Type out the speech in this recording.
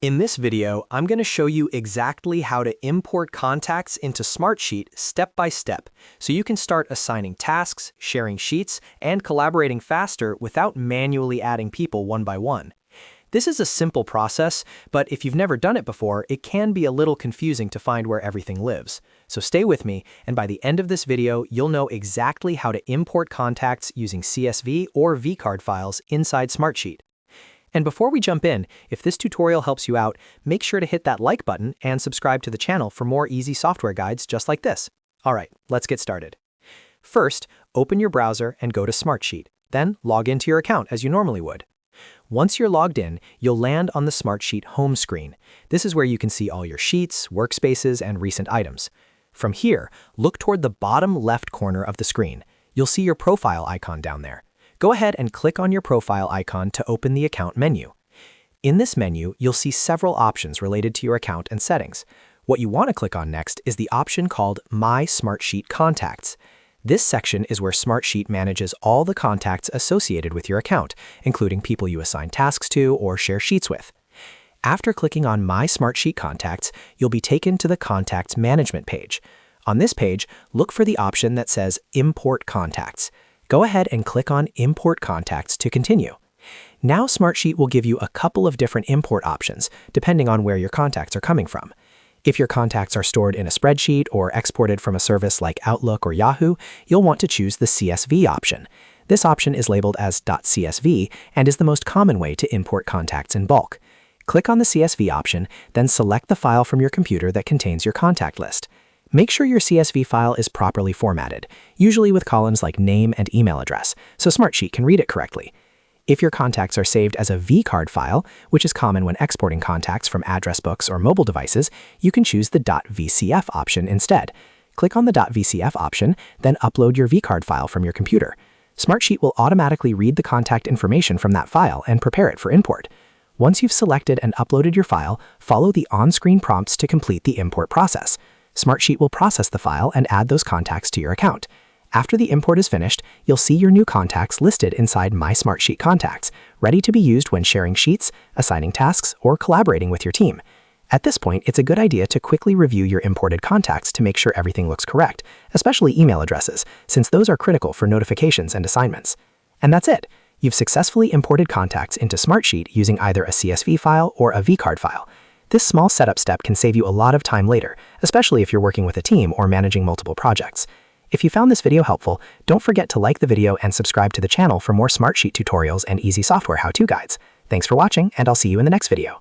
In this video, I'm going to show you exactly how to import contacts into Smartsheet step by step, so you can start assigning tasks, sharing sheets, and collaborating faster without manually adding people one by one. This is a simple process, but if you've never done it before, it can be a little confusing to find where everything lives. So stay with me, and by the end of this video, you'll know exactly how to import contacts using CSV or vCard files inside Smartsheet. And before we jump in, if this tutorial helps you out, make sure to hit that like button and subscribe to the channel for more easy software guides just like this. All right, let's get started. First, open your browser and go to Smartsheet. Then log into your account as you normally would. Once you're logged in, you'll land on the Smartsheet home screen. This is where you can see all your sheets, workspaces, and recent items. From here, look toward the bottom left corner of the screen. You'll see your profile icon down there. Go ahead and click on your profile icon to open the account menu. In this menu, you'll see several options related to your account and settings. What you want to click on next is the option called My Smartsheet Contacts. This section is where Smartsheet manages all the contacts associated with your account, including people you assign tasks to or share sheets with. After clicking on My Smartsheet Contacts, you'll be taken to the Contacts Management page. On this page, look for the option that says Import Contacts. Go ahead and click on Import Contacts to continue. Now Smartsheet will give you a couple of different import options, depending on where your contacts are coming from. If your contacts are stored in a spreadsheet or exported from a service like Outlook or Yahoo, you'll want to choose the CSV option. This option is labeled as .csv and is the most common way to import contacts in bulk. Click on the CSV option, then select the file from your computer that contains your contact list. Make sure your CSV file is properly formatted, usually with columns like name and email address, so Smartsheet can read it correctly. If your contacts are saved as a vCard file, which is common when exporting contacts from address books or mobile devices, you can choose the .vcf option instead. Click on the .vcf option, then upload your vCard file from your computer. Smartsheet will automatically read the contact information from that file and prepare it for import. Once you've selected and uploaded your file, follow the on-screen prompts to complete the import process. Smartsheet will process the file and add those contacts to your account. After the import is finished, you'll see your new contacts listed inside My Smartsheet Contacts, ready to be used when sharing sheets, assigning tasks, or collaborating with your team. At this point, it's a good idea to quickly review your imported contacts to make sure everything looks correct, especially email addresses, since those are critical for notifications and assignments. And that's it. You've successfully imported contacts into Smartsheet using either a CSV file or a vCard file. This small setup step can save you a lot of time later, especially if you're working with a team or managing multiple projects. If you found this video helpful, don't forget to like the video and subscribe to the channel for more Smartsheet tutorials and easy software how-to guides. Thanks for watching, and I'll see you in the next video.